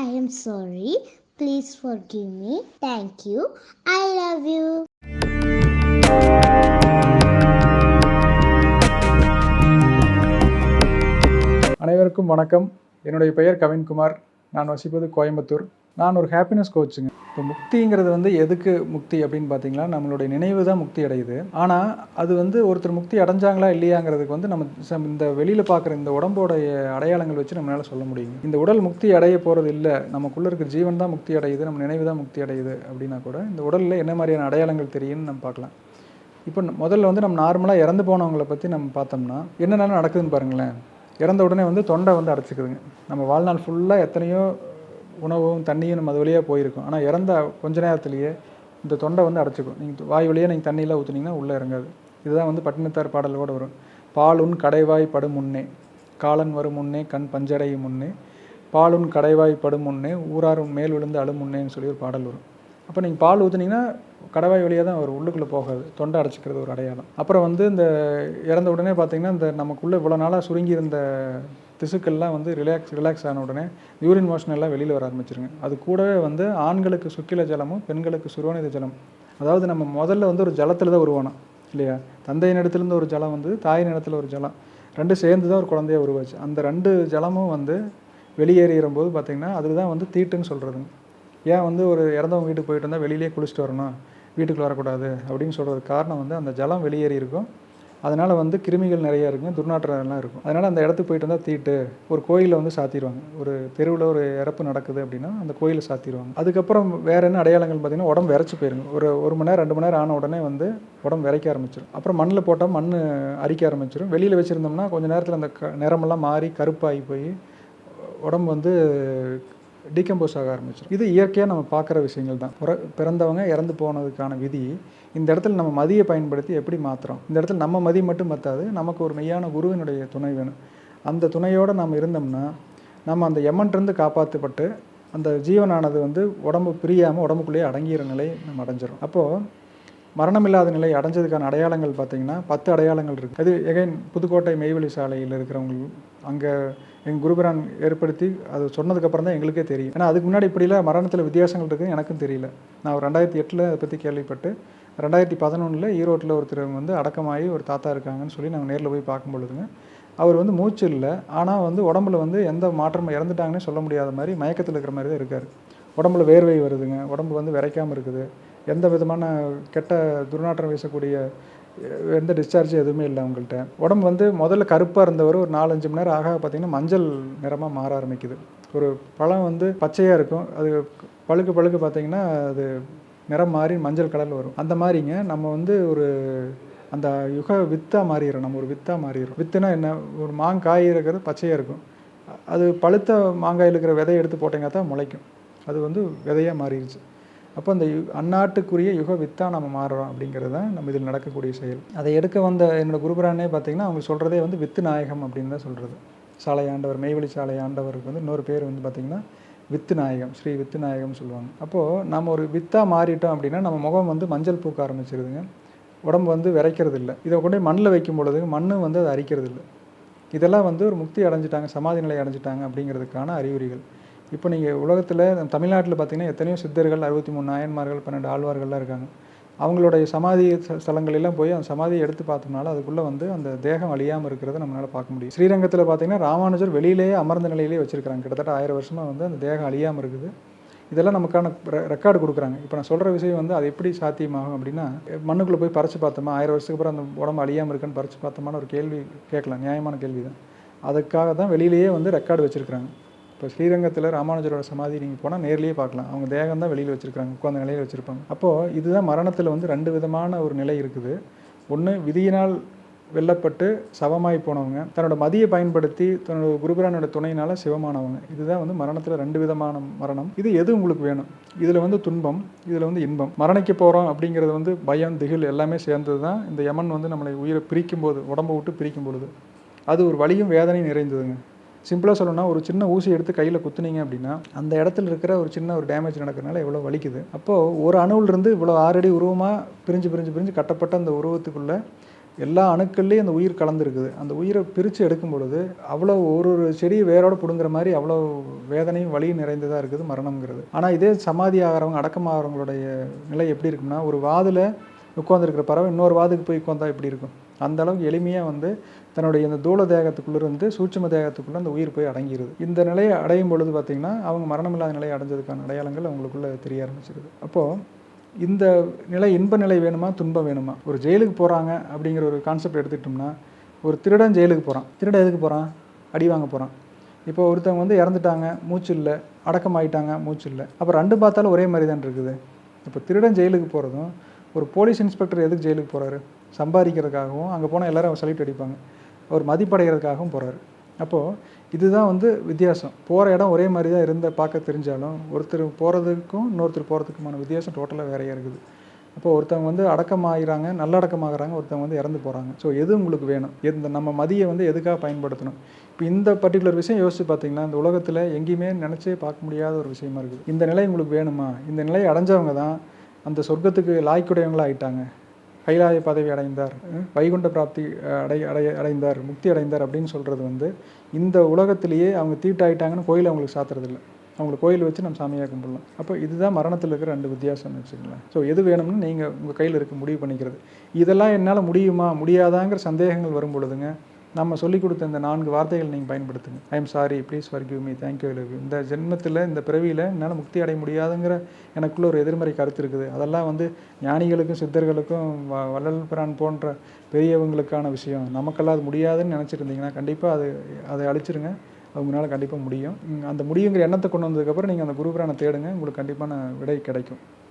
I am sorry. Please forgive me. Thank you. I love you. அனைவருக்கும் வணக்கம். என்னுடைய பெயர் கவின்குமார். நான் வசிப்பது கோயம்புத்தூர். நான் ஒரு ஹாப்பினஸ் கோச்சுங்க. இப்போ முக்திங்கிறது எதுக்கு முக்தி அப்படின்னு பார்த்தீங்கன்னா, நம்மளுடைய நினைவு தான் முக்தி அடையுது. ஆனால் அது ஒருத்தர் முக்தி அடைஞ்சாங்களா இல்லையாங்கிறதுக்கு நம்ம இந்த வெளியில் பார்க்குற இந்த உடம்போடைய அடையாளங்கள் வச்சு நம்மளால் சொல்ல முடியும். இந்த உடல் முக்தி அடைய போகிறது இல்லை, நமக்குள்ளே இருக்கிற ஜீவன் தான் முக்தி அடையுது, நம்ம நினைவு தான் முக்தி அடையுது அப்படின்னா கூட இந்த உடலில் என்ன மாதிரியான அடையாளங்கள் தெரியும்னு நம்ம பார்க்கலாம். இப்போ முதல்ல நம்ம நார்மலாக இறந்து போனவங்களை பற்றி நம்ம பார்த்தோம்னா என்னென்ன நடக்குதுன்னு பாருங்களேன். இறந்த உடனே தொண்டை அடைச்சிக்குதுங்க. நம்ம வாழ்நாள் ஃபுல்லாக எத்தனையோ உணவும் தண்ணியும் நம்ம அது வழியாக போயிருக்கும். ஆனால் இறந்த கொஞ்ச நேரத்துலேயே இந்த தொண்டை அடைச்சிக்கும். நீங்கள் வாய் வழியாக நீங்கள் தண்ணியெலாம் ஊற்றுனீங்கன்னா உள்ளே இறங்காது. இதுதான் பட்டினத்தார் பாடலோடு வரும். பாலுன் கடைவாய் படும் முன்னே, காலன் வரும் முன்னே, கண் பஞ்சடையும் முன்னே, பாலுன் கடைவாய் படும் முன்னே, ஊரார் மேல் விழுந்து அழும் முன்னேன்னு சொல்லி ஒரு பாடல் வரும். அப்போ நீங்கள் பால் ஊற்றுனீங்கன்னா கடைவாய் வழியாக தான் வரும், உள்ளுக்குள்ளே போகாது. தொண்டை அடைச்சிக்கிறது ஒரு அடையாளம். அப்புறம் இந்த இறந்த உடனே பார்த்திங்கன்னா இந்த நமக்குள்ளே இவ்வளோ நாளாக சுருங்கி இருந்த திசுக்கள்லாம் ரிலாக்ஸ் ஆன உடனே யூரின் மோஷன் எல்லாம் வெளியில் வர ஆரம்பிச்சிருங்க. அது கூடவே ஆண்களுக்கு சுக்கில ஜலமும் பெண்களுக்கு சுரோனித ஜலம். அதாவது நம்ம முதல்ல ஒரு ஜலத்தில் தான் உருவானோம் இல்லையா. தந்தையின் இடத்துலேருந்து ஒரு ஜலம் தாயின் இடத்துல ஒரு ஜலம், ரெண்டு சேர்ந்து தான் ஒரு குழந்தைய உருவாச்சு. அந்த ரெண்டு ஜலமும் வெளியேறுகிற போது பார்த்திங்கன்னா அதுதான் தீட்டுன்னு சொல்கிறதுங்க. ஏன் ஒரு இறந்தவங்க வீட்டுக்கு போயிட்டு வந்தால் வெளியிலே குளிச்சுட்டு வரணும், வீட்டுக்குள்ள வரக்கூடாது அப்படின்னு சொல்கிறதுக்கு காரணம் அந்த ஜலம் வெளியேறி இருக்கும். அதனால் கிருமிகள் நிறையா இருக்குங்க, துர்நாற்றம்லாம் இருக்கும். அதனால் அந்த இடத்துக்கு போயிட்டு வந்தால் தீட்டு. ஒரு கோயிலில் சாத்திடுவாங்க. ஒரு தெருவில் ஒரு இறப்பு நடக்குது அப்படின்னா அந்த கோயிலை சாத்திடுவாங்க. அதுக்கப்புறம் வேறு என்ன அடையாளங்கள் பார்த்திங்கன்னா, உடம்பு விரைச்சி போயிருங்க. ஒரு மணி நேரம் 2 மணி நேரம் ஆன உடனே உடம்பு விரைக்க ஆரம்பிச்சிடும். அப்புறம் மண்ணில் போட்டால் மண் அரிக்க ஆரம்பிச்சிடும். வெளியில் வச்சுருந்தோம்னா கொஞ்சம் நேரத்தில் அந்த நிறமெல்லாம் மாறி கருப்பாகி போய் உடம்பு டீகம்போஸ் ஆக ஆரம்பிச்சிடும். இது இயற்கையாக நம்ம பார்க்குற விஷயங்கள் தான். பிறந்தவங்க இறந்து போனதுக்கான விதி. இந்த இடத்துல நம்ம மதியை பயன்படுத்தி எப்படி மாற்றுறோம். இந்த இடத்துல நம்ம மதி மட்டும் பத்தாது, நமக்கு ஒரு மெய்யான குருவினுடைய துணை வேணும். அந்த துணையோடு நம்ம இருந்தோம்னா நம்ம அந்த எமன்றிருந்து காப்பாற்றப்பட்டு அந்த ஜீவனானது உடம்பு பிரியாமல் உடம்புக்குள்ளேயே அடங்கிற நிலை நம்ம அடைஞ்சிடும். அப்போது மரணமில்லாத நிலை அடைஞ்சதுக்கான அடையாளங்கள் பார்த்திங்கன்னா 10 அடையாளங்கள் இருக்குது. அது எகைன் புதுக்கோட்டை மெய்வழி சாலையில் இருக்கிறவங்க அங்கே எங்கள் குருபிரான் ஏற்படுத்தி அது சொன்னதுக்கப்புறம் தான் எங்களுக்கே தெரியும். ஏன்னா அதுக்கு முன்னாடி இப்படிலாம் மரணத்தில் வித்தியாசங்கள் இருக்குதுன்னு எனக்கும் தெரியல. நான் 2008 அதை பற்றி கேள்விப்பட்டு 2011 ஈரோட்டில் ஒருத்தர் அடக்கமாகி ஒரு தாத்தா இருக்காங்கன்னு சொல்லி நாங்கள் நேரில் போய் பார்க்கும் பொழுதுங்க, அவர் மூச்சு இல்லை, ஆனால் உடம்புல எந்த மாற்றமும் இறந்துட்டாங்கன்னே சொல்ல முடியாத மாதிரி மயக்கத்தில் இருக்கிற மாதிரி தான் இருக்கார். உடம்புல வேர்வை வருதுங்க, உடம்பு விரைக்காமல் இருக்குது, எந்த விதமான கெட்ட துர்நாற்றம் வீசக்கூடிய எந்த டிஸ்சார்ஜ் எதுவுமே இல்லை அவங்கள்ட்ட. உடம்பு முதல்ல கருப்பாக இருந்தவர் ஒரு 4-5 மணி நேரம் ஆக பார்த்திங்கன்னா மஞ்சள் நிறமாக மாற ஆரம்பிக்குது. ஒரு பழம் பச்சையாக இருக்கும், அது பழுக்க பார்த்திங்கன்னா அது நிறம் மாறி மஞ்சள் கலரில் வரும். அந்த மாதிரிங்க நம்ம ஒரு அந்த யுக வித்தாக மாறிடுறோம். நம்ம ஒரு வித்தாக மாறிடுறோம். வித்துனா என்ன, ஒரு மாங்காய் இருக்கிறது பச்சையாக இருக்கும், அது பழுத்த மாங்காயில் இருக்கிற விதையை எடுத்து போட்டிங்கன்னா தான் முளைக்கும். அது விதையாக மாறிடுச்சு. அப்போ அந்த அந்நாட்டுக்குரிய யுக வித்தாக நம்ம மாறுறோம் அப்படிங்கிறது தான் நம்ம இதில் நடக்கக்கூடிய செயல். அதை எடுக்க வந்த என்னோடய குருபரானே பார்த்திங்கன்னா அவங்க சொல்கிறதே வித்து நாயகம் அப்படின்னு தான் சொல்கிறது. சாலை ஆண்டவர், மெய்வழி சாலை ஆண்டவருக்கு இன்னொரு பேர் பார்த்திங்கன்னா வித்து நாயகம், ஸ்ரீ வித்து நாயகம்னு சொல்லுவாங்க. அப்போது நம்ம ஒரு வித்தாக மாறிட்டோம் அப்படின்னா நம்ம முகம் மஞ்சள் பூக்க ஆரம்பிச்சிருதுங்க, உடம்பு விரைக்கிறது இல்லை. இதை கொண்டு மண்ணில் வைக்கும் பொழுது மண் அதை அரிக்கிறது இல்லை. இதெல்லாம் ஒரு முக்தி அடைஞ்சிட்டாங்க, சமாதி நிலை அடைஞ்சிட்டாங்க அப்படிங்கிறதுக்கான அறிகுறிகள். இப்போ நீங்கள் உலகத்தில் தமிழ்நாட்டில் பார்த்திங்கன்னா எத்தனையோ சித்தர்கள், 63 நாயன்மார்கள், 12 ஆழ்வார்கள்லாம் இருக்காங்க. அவங்களுடைய சமாதி ஸ்தலங்களெல்லாம் போய் அந்த சமாதியை எடுத்து பார்த்தோம்னால அதுக்குள்ளே அந்த தேகம் அழியாமல் இருக்கிறத நம்மளால் பார்க்க முடியும். ஸ்ரீரங்கத்தில் பார்த்திங்கன்னா ராமானுஜர் வெளியிலேயே அமர்ந்த நிலையிலே வச்சுருக்காங்க. கிட்டத்தட்ட 1000 வருஷமாக அந்த தேகம் அழியாமல் இருக்குது. இதெல்லாம் நமக்கான ரெக்கார்டு கொடுக்குறாங்க. இப்போ நான் சொல்கிற விஷயம் அது எப்படி சாத்தியமாகும் அப்படின்னா, மண்ணுக்குள்ளே போய் பறித்து பார்த்தோமா, 1000 வருஷத்துக்கு அப்புறம் அந்த உடம்பு அழியாமல் இருக்குன்னு பறித்து பார்த்தோமான ஒரு கேள்வி கேட்கலாம், நியாயமான கேள்வி தான். அதுக்காக தான் வெளியிலேயே ரெக்கார்டு வச்சுருக்காங்க. இப்போ ஸ்ரீரங்கத்தில் ராமானுஜரோட சமாதி நீங்கள் போனால் நேர்லேயே பார்க்கலாம், அவங்க தேகம் தான் வெளியில் வச்சுருக்காங்க, உட்காந்த நிலையில் வச்சுருப்பாங்க. அப்போது இதுதான் மரணத்தில் 2 விதமான ஒரு நிலை இருக்குது. ஒன்று விதியினால் வெல்லப்பட்டு சவமாய் போனவங்க, தன்னோட மதியை பயன்படுத்தி தன்னோட குருபிரானோட துணையினால் சிவமானவங்க. இதுதான் மரணத்தில் 2 விதமான மரணம். இது எது உங்களுக்கு வேணும்? இதில் துன்பம், இதில் இன்பம். மரணிக்க போகிறோம் அப்படிங்கிறது பயம், திகில் எல்லாமே சேர்ந்தது தான் இந்த யமன் நம்மளை உயிரை பிரிக்கும் போது, உடம்பை விட்டு பிரிக்கும் பொழுது அது ஒரு வலியும் வேதனையும் நிறைந்ததுங்க. சிம்பிளாக சொல்லணும்னா ஒரு சின்ன ஊசி எடுத்து கையில் குத்துனீங்க அப்படின்னா அந்த இடத்துல இருக்கிற ஒரு சின்ன ஒரு டேமேஜ் நடக்கிறதுனால எவ்வளோ வலிக்குது. அப்போது ஒரு அணுவிலிருந்து இவ்வளோ 6 அடி உருவமாக பிரிஞ்சு கட்டப்பட்ட அந்த உருவத்துக்குள்ளே எல்லா அணுக்கள்லேயும் அந்த உயிர் கலந்துருக்குது. அந்த உயிரை பிரித்து எடுக்கும் பொழுது அவ்வளோ ஒரு செடியை வேரோட பிடுங்குற மாதிரி அவ்வளோ வேதனையும் வலியும் நிறைந்ததாக இருக்குது மரணம்ங்கிறது. ஆனால் இதே சமாதி ஆகிறவங்க, அடக்கமாகறவங்களுடைய நிலை எப்படி இருக்கும்னா, ஒரு வாதில் உட்காந்துருக்கிற பறவை இன்னொரு வாதுக்கு போய் உட்காந்தா எப்படி இருக்கும், அந்த அளவுக்கு எளிமையாக தன்னுடைய இந்த தூள தேகத்துக்குள்ளேருந்து சூட்சும தேகத்துக்குள்ளே அந்த உயிர் போய் அடங்கிடுது. இந்த நிலையை அடையும் பொழுது பார்த்திங்கன்னா, அவங்க மரணமில்லாத நிலையை அடைஞ்சதுக்கான அடையாளங்கள் அவங்களுக்குள்ளே தெரிய ஆரம்பிச்சிருது. அப்போது இந்த நிலை இன்ப நிலை வேணுமா, துன்பம் வேணுமா? ஒரு ஜெயிலுக்கு போகிறாங்க அப்படிங்கிற ஒரு கான்செப்ட் எடுத்துக்கிட்டோம்னா, ஒரு திருடன் ஜெயிலுக்கு போகிறான். திருடன் எதுக்கு போகிறான்? அடி வாங்க போகிறான். இப்போ ஒருத்தவங்க இறந்துட்டாங்க, மூச்சு இல்லை, அடக்கமாயிட்டாங்க, மூச்சு இல்லை. அப்போ ரெண்டு பார்த்தாலும் ஒரே மாதிரி தான் இருக்குது. இப்போ திருடன் ஜெயிலுக்கு போகிறதும், ஒரு போலீஸ் இன்ஸ்பெக்டர் எதுக்கு ஜெயிலுக்கு போகிறாரு? சம்பாதிக்கிறதுக்காகவும், அங்கே போனால் எல்லோரும் சல்யூட் அடிப்பாங்க, ஒரு மதிப்படைகிறதுக்காகவும் போகிறாரு. அப்போது இதுதான் வித்தியாசம். போகிற இடம் ஒரே மாதிரி தான் இருந்தால் பார்க்க தெரிஞ்சாலும், ஒருத்தர் போகிறதுக்கும் இன்னொருத்தர் போகிறதுக்குமான வித்தியாசம் டோட்டலாக வேறையாக இருக்குது. அப்போது ஒருத்தவங்க அடக்கமாகிறாங்க, நல்லடக்கமாகறாங்க, ஒருத்தவங்க இறந்து போகிறாங்க. ஸோ எது உங்களுக்கு வேணும்? நம்ம மதியை எதுக்காக பயன்படுத்தணும்? இப்போ இந்த பர்டிகுலர் விஷயம் யோசித்து பார்த்தீங்கன்னா, இந்த உலகத்தில் எங்கேயுமே நினச்சே பார்க்க முடியாத ஒரு விஷயமா இருக்குது. இந்த நிலை உங்களுக்கு வேணுமா? இந்த நிலையை அடைஞ்சவங்க தான் அந்த சொர்க்கத்துக்கு லாய்க்குடையவங்களாக ஆயிட்டாங்க. கைலாய பதவி அடைந்தார், வைகுண்ட பிராப்தி அடைந்தார், முக்தி அடைந்தார் அப்படின்னு சொல்கிறது இந்த உலகத்திலேயே அவங்க தீட்டாயிட்டாங்கன்னு கோயில் அவங்களுக்கு சாத்துறதில்ல. அவங்களுக்கு கோயில் வச்சு நம்ம சாமியாக கும்பிடலாம். அப்போ இதுதான் மரணத்தில் இருக்கிற 2 வித்தியாசம்னு வச்சுக்கலாம். ஸோ எது வேணும்னு நீங்கள் உங்கள் கையில் இருக்க முடிவு பண்ணிக்கிறது. இதெல்லாம் என்னால் முடியுமா முடியாதாங்கிற சந்தேகங்கள் வரும் பொழுதுங்க, நம்ம சொல்லிக் கொடுத்த இந்த 4 வார்த்தைகள் நீங்கள் பயன்படுத்துங்க. I am sorry, please forgive me, thank you, I love you. இந்த ஜென்மத்தில், இந்த பிறவியில் என்னால் முக்தி அடைய முடியாதுங்கிற எனக்குள்ள ஒரு எதிர்மறை கருத்து இருக்குது. அதெல்லாம் ஞானிகளுக்கும் சித்தர்களுக்கும் வள்ளல் பிரான் போன்ற பெரியவங்களுக்கான விஷயம். நமக்கெல்லாம் அது முடியாதுன்னு நினச்சிருந்தீங்கன்னா கண்டிப்பாக அதை அழிச்சிருங்க. அவங்களால கண்டிப்பாக முடியும். அந்த முடியுங்கிற எண்ணத்தை கொண்டு வந்ததுக்கப்புறம் நீங்கள் அந்த குரு பிரானை தேடுங்க, உங்களுக்கு கண்டிப்பான விடை கிடைக்கும்.